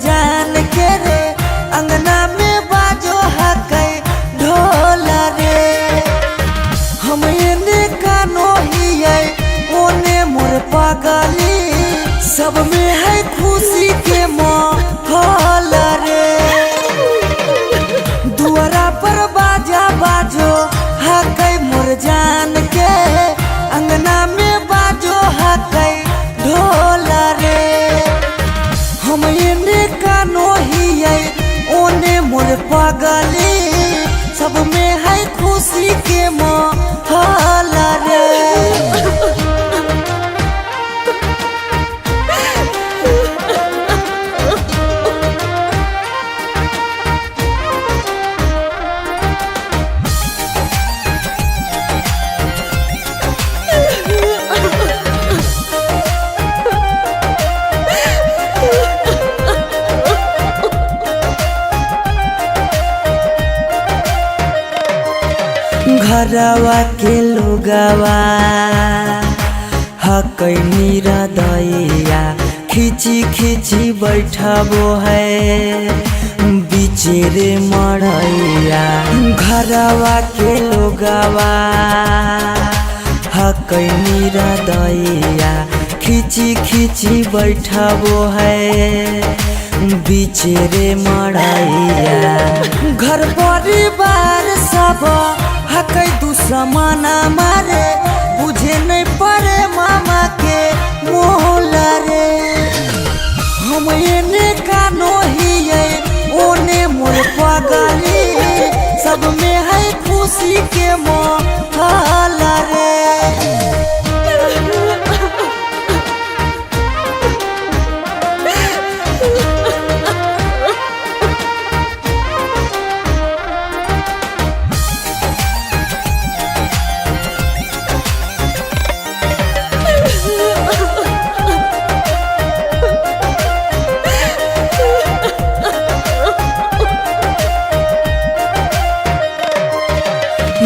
जान के रे अंगना में बाजो हकै ढोल रे। हम एने कानो हियै ओने मोर पागली, सब में है खुशी के माहौल रे। दुआरा पर बाजा बाजो हकै मोर जान के अंगना में बाजो हकै ढोल रे। हम एने कानो हियै ओने मोर पागली, सब में है खुशी के माहौल रे। घरवा के लोगवा हकै निरदैया, खिची खिची बैठबो है बीचे रे मड़ैया। घरवा के लोगवा हकै निरदैया, खिची खिची बैठबो है बीचे रे मड़ैया। घर परिवार सब हकै दुश्मना मारे, बुझे नहीं पड़े मामा के मोहल रे। हम एने कानो हियै ओने मोर पागली, सब में है खुशी के माहौल रे।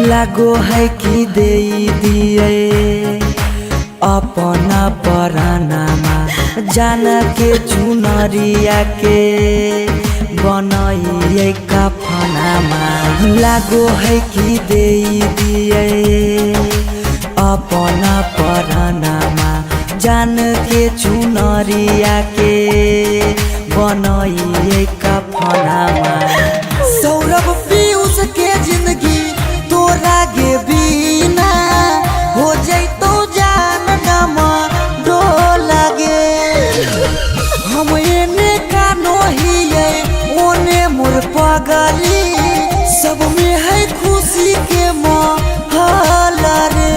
लागो है कि दे दिए अपना परानामा, जान के चुनरिया के बनाइए कफनामा। लागो है कि दे दिए अपना परानामा, जान के चुनरिया के बनाइए कफनामा। सौरभ पीयूष के जिंदगी तोरा गे बिना हो जैतो जान नमा डोल गे। हम एने कानो हियै ओने मोर पागली, सब में है खुशी के माहौल रे।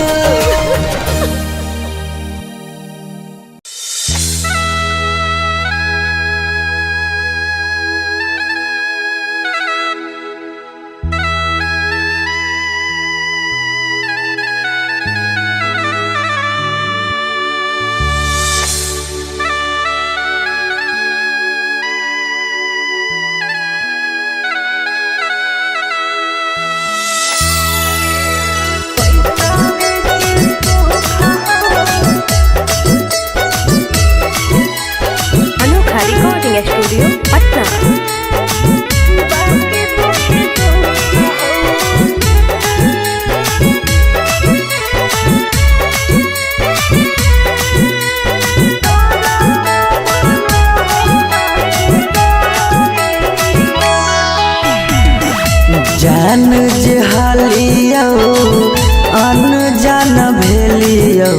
स्टूडियो पटना। जान जे हालियो अन जान भेलियो,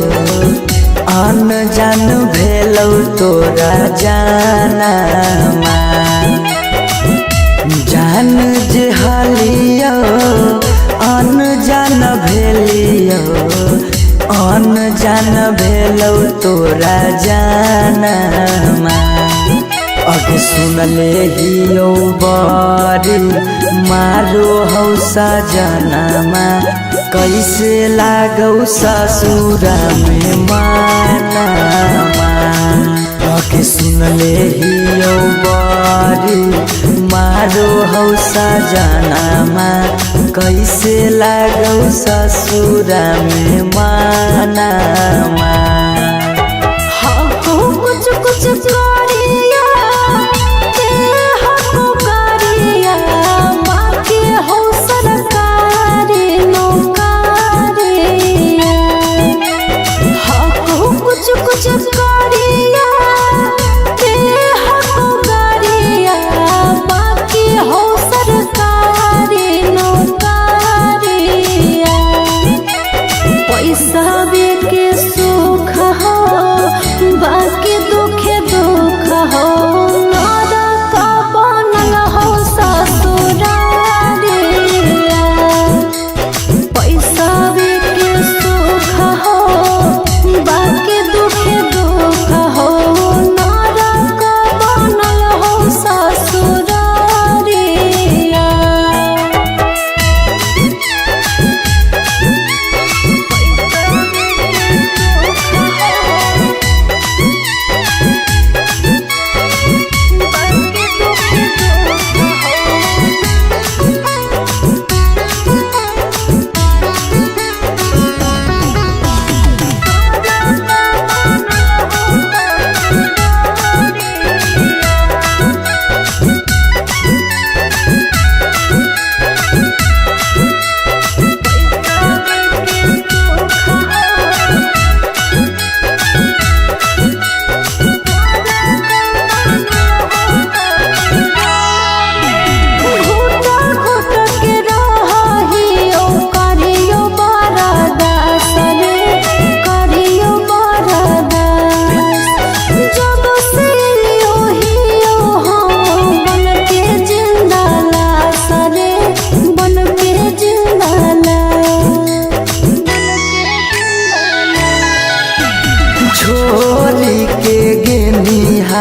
अन जान भेलौ तोरा जानमा। जान जे हालियो अन जान भेलियो, अन जान भेलौ तोरा जानमा। अगे सुनले हियो बड़ी मारो हौ सजनमा, कैसे लागौ ससुरा में मानमा। अगे सुनले हियो बड़ी मारो हौ सजनमा, कैसे लागौ ससुरा में मानमा। हाँ कुछ कुछ करिया के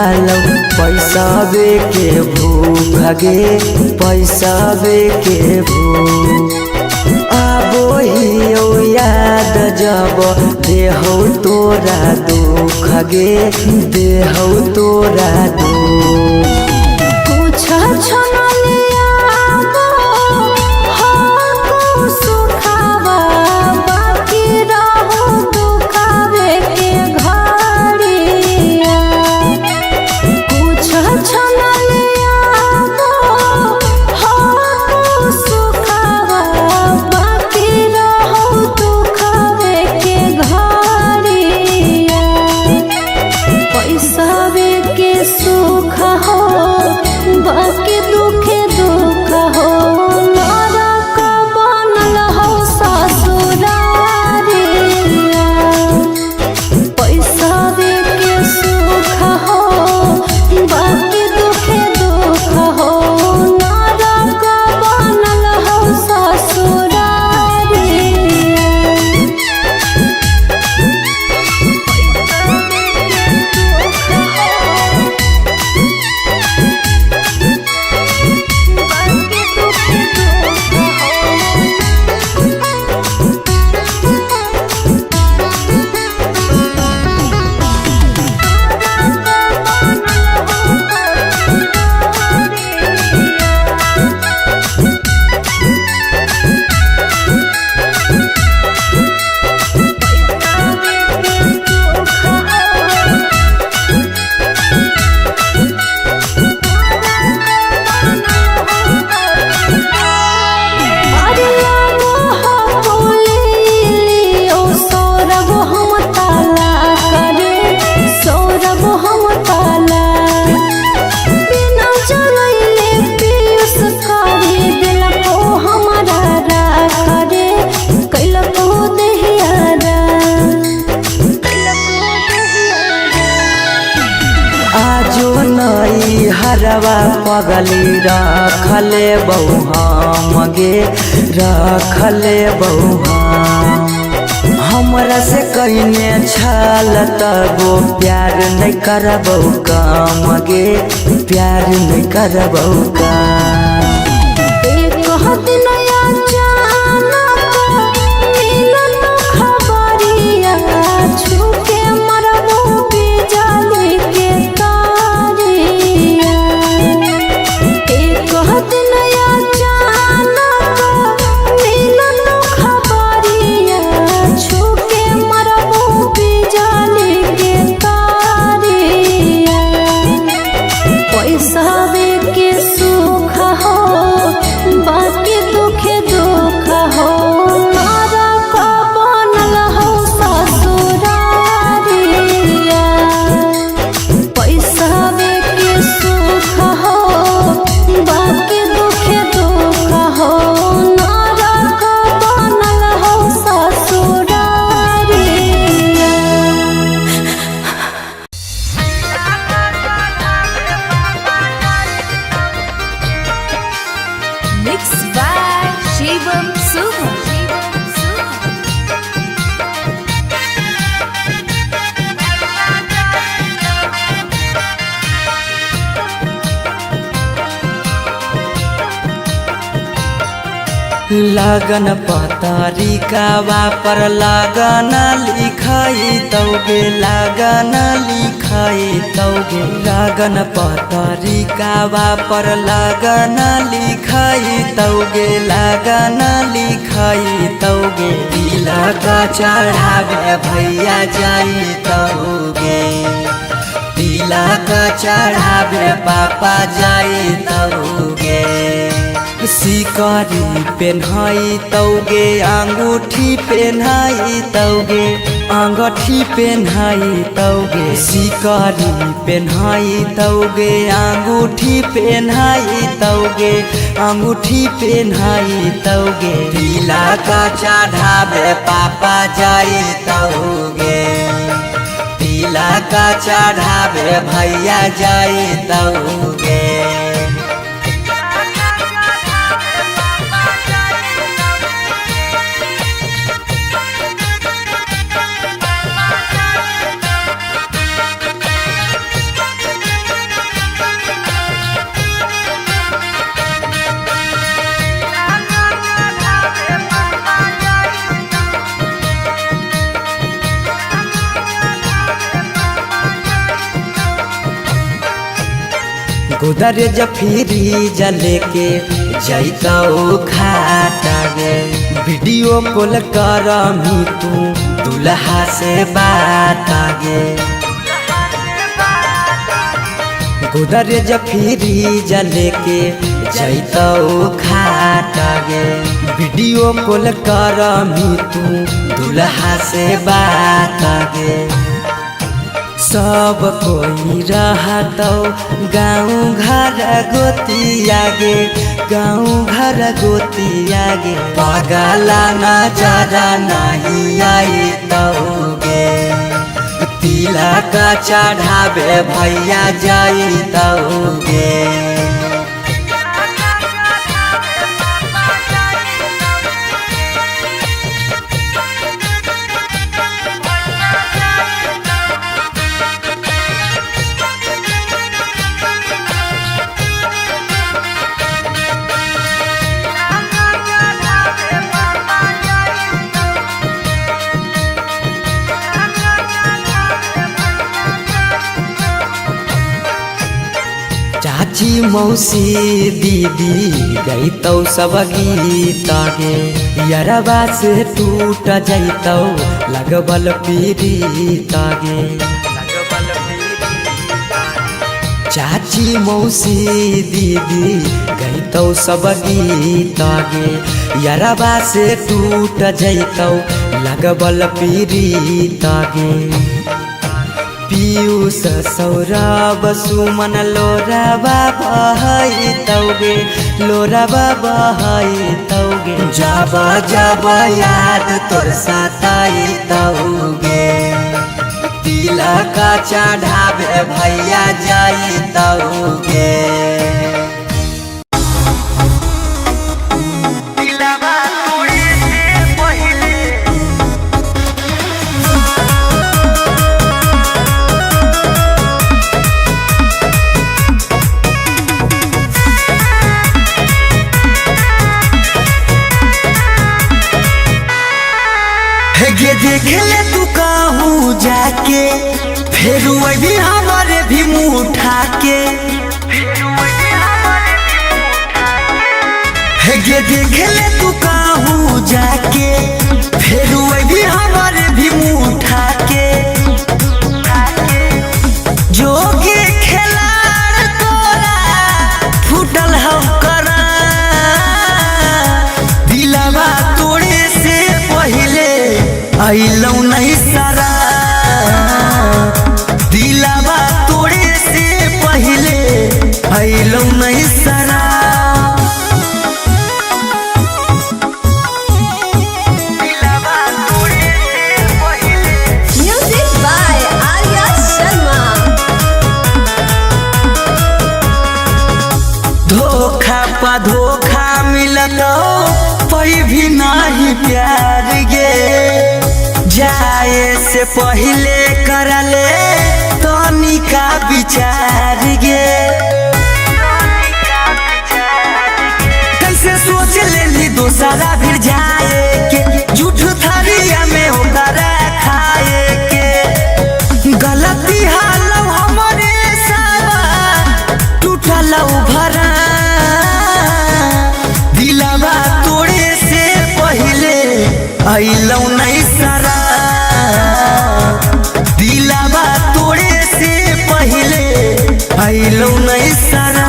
लालो पैसावे के भूख गे पैसावे के भूख आबो हियो याद जब देहौ तोरा दुख गे देहौ तोरा दुख कुछ छनलिया सुखावा बाकी रहो दुखावे के घड़िया कुछ छनलिया सुखावा बाकी रहो दुखावे के घड़िया पैसावे के सुख हो बाकी दुखे दुख हो नरक बनल हो ससुरारिया पैसावे के सुख हो बाकी दुखे दुख हो नरक बनल हो ससुरारिया आजो नई हरवा पगली रखले बहुम गे रखले बहुम हमरा से कहिने छल तबो प्यार नहीं करबौ काम गे प्यार नहीं करबौ काम एक दिन अचानक मिलल खबरिया छूके मरबो बिजली के तारिया एक दिन अचानक मिलल खबरिया छूके मरबो बिजली के तारिया पैसावे के सुख हो बाकी दुखे दुख हो नरक बनल हो ससुरारिया पैसावे के सुख हो बाकी दुखे दुख हो नरक बनल हो ससुरारिया Mixed by Shivam Suham. लगन पतरिकावा पर लगन लिखाई तौगे लगन लिखाई तौगे लगन पतरिकावा पर लगन लिखाई तौगे लगन लिखाई तौगे तिलक चढ़ावे भैया जाई तौगे तिलक चढ़ावे पापा जाई तौगे सिकरी पेन्हाई तौगे अंगूठी पेन्हाई तौगे अंगूठी पेन्हाई तौगे सिकरी पेन्हाई तौगे अंगूठी पेन्हाई तौगे अंगूठी पेन्हाई तौगे तिलक चढ़ावे पापा जाई तौगे तिलक चढ़ावे भैया जाई तौगे गोदरेज फ्रिज लेके जैतौ खाटा गे वीडियो कॉल करमी तू दुल्हा से बात गे गोदरेज फ्रिज लेके जैतौ खाटा गे वीडियो कॉल करमी तू दुल्हा से बात गे सब कोई रहतौ गाँव घर गोतिया गे गाँव घर गोतिया गे पगला नजरा नहीं आई तौगे तिलक चढ़ावे भैया जाई तौगे चाची मौसी दीदी गईतौ सब गीत गे यरबा से टूट जैतौ लगबल पीड़ित गे चाची मौसी दीदी गईतौ सब गीत गे यरबा से टूट जैतौ लगबल पीड़ित गे पीयूष सौरभ सुमन लोरबा बहैतौगे लोरबा बहैतौगे जब जब याद तोर सताइतौगे तिलक चढ़ावे भैया जाइतौगे गे देख ले तू कहूँ जाके फिर वही हमारे भी मुँह उठा के गे देख ले तू कहूँ जाके फिर वही हमारे भी मुँह उठा के जो के खिलाड़ तोरा फूटल हम करा दिलवा तोड़े से पहले अइलौ नहीं सारा दिलवा तोड़े से पहले अइलौ नहीं सारा Music by Arya Sharma. धोखा पा धोखा मिलतो कोई भी नहीं प्यार गे जाए से पहले करले तनी का विचार गे कैसे सोच लेली दूसरा फिर जाए के झूठ थरिया में होकर खाए के गलती हाल हमारे सावा टूटल भरा दिलवा तोड़े से पहले अइलौ नहीं सारा दिलवा तोड़े से पहले अइलौ नहीं सारा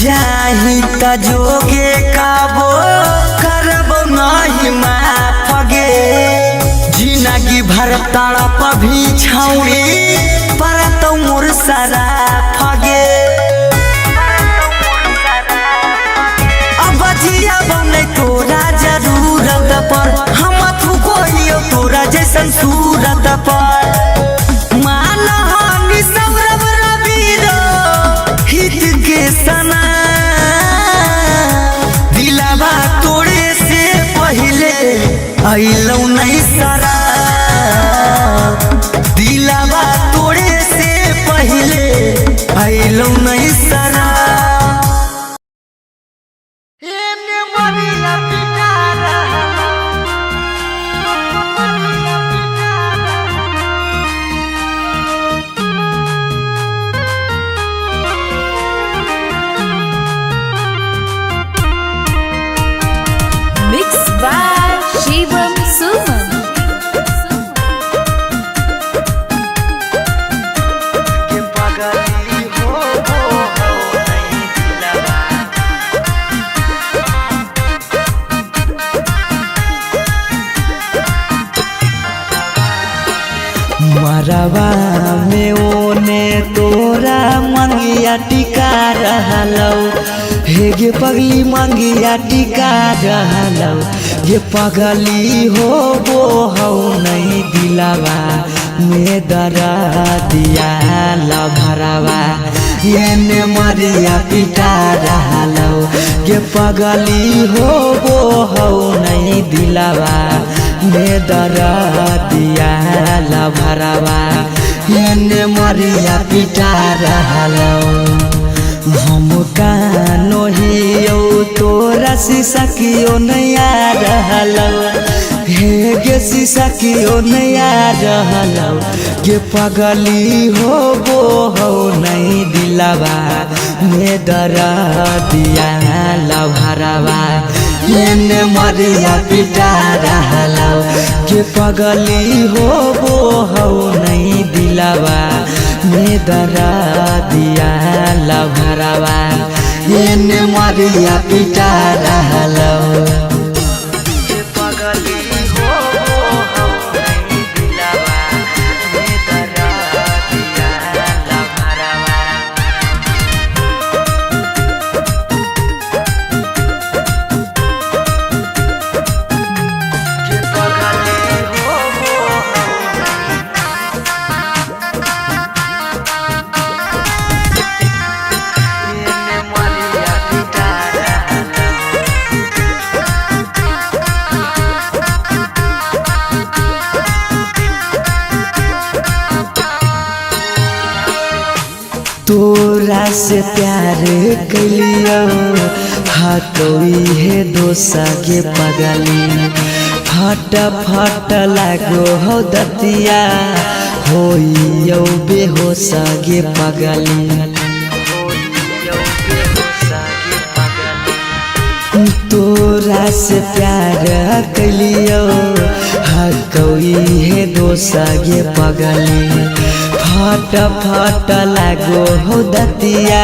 जाही त जोगे काबो करबो नहीं माफ गे जिंदगी भर तड़प भी छौड़ी पर तो मोर सारा फगे अब जिया बने तोरा जरूरत पर हम थुकोइयो तोरा जैसन सूरत पर मान हानि सौरभ रवीरो हित के सना दिलवा तोड़े से पहले अइलौ नहीं सारा दिलवा तोड़े से पहले अइलौ नहीं मरवा में ओने तोरा मंगिया टिका रहलौ हे गे पगली मंगिया टिका रहलौ ये पगली हो वो हौ नहीं दिलावा में दरा दिया लभरवा ये मरिया पिटा रहलौ ये पगली हो वो हौ नहीं दिलावा में दरा दिया लभरवा ये मरिया पिटा रहलौ हम कानो हियो तोरा शीशा कियो नया रहलौ हे गे शीशा कियो नया रहलौ गे पगली हो वो हो नहीं दिलावा में दरा दिया लभरवा ये मरिया पिटा रहलौ गे पगली हो वो हो नहीं दिलावा में दरा दिया लभरवा ये मरिया पिटा रहलौ तोरा से प्यार कलियो हतोई है दोसा के पगली फट फट लागो हो दतिया होइयो बेहोश गे पगली तोरा से प्यार कलियो हतोई है दोसा के पगली फट फट लागो हो दतिया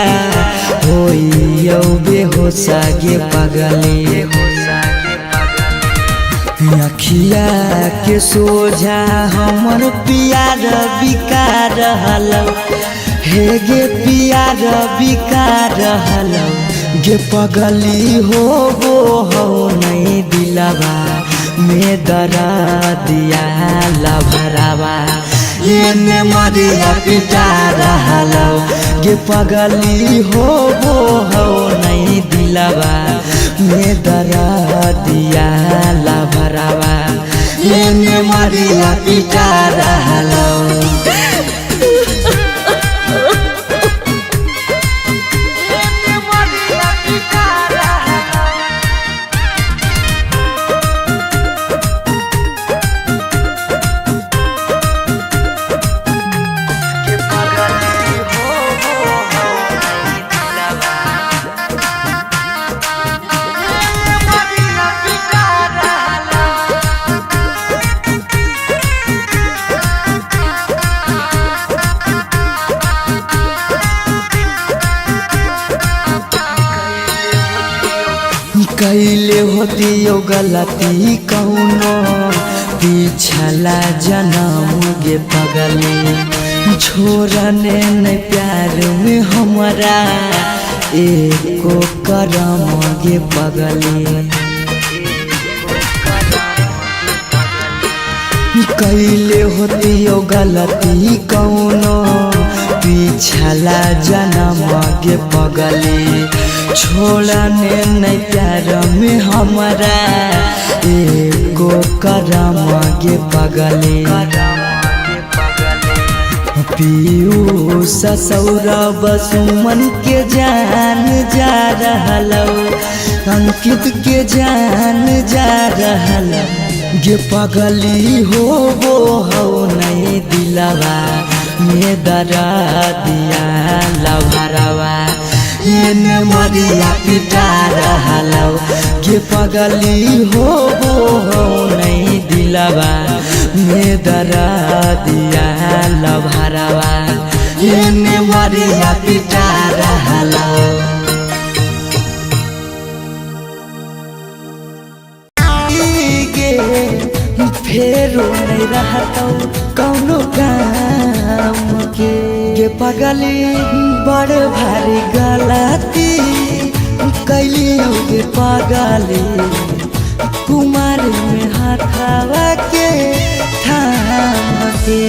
होइयो बेहोश गे पगली अखिया के सोझा हमर प्यार बिका रहलौ हे गे प्यार बिका रहलौ गे पगली हो वो हो नहीं दिलावा में दरा दिया लभरवा ये मरिया पिटा रहलौ गे पगली हो वो हो नहीं दिलावा में दरा दिया लभरवा ये मरिया पिटा रहलौ कैले होतियो गलती कौनो पिछला जन्म गे पगली छोड़ने न प्यार में हमारा एको करम गे पगली कैले होतियो गलती कौनो पिछला जन्म गे पगली छोड़ने नहीं प्यार में हमारा एको करम गे पगली पीयूष सौरभ सुमन के जान जा रहलौ अंकित के जान जा रहलौ गे पगली हो वो हो नहीं दिलावा में दरा दिया लभरवा ये मरिया पिटा रहलौ गे पगली हो वो हो नहीं दिलावा में दरा दिया लभरवा ये मरिया पिटा रहलौ फेरो नहीं रहतो कौनो काम के पगली बड़ भारी गलती कैली गे पगली कुमार में हाथावा के थाम के।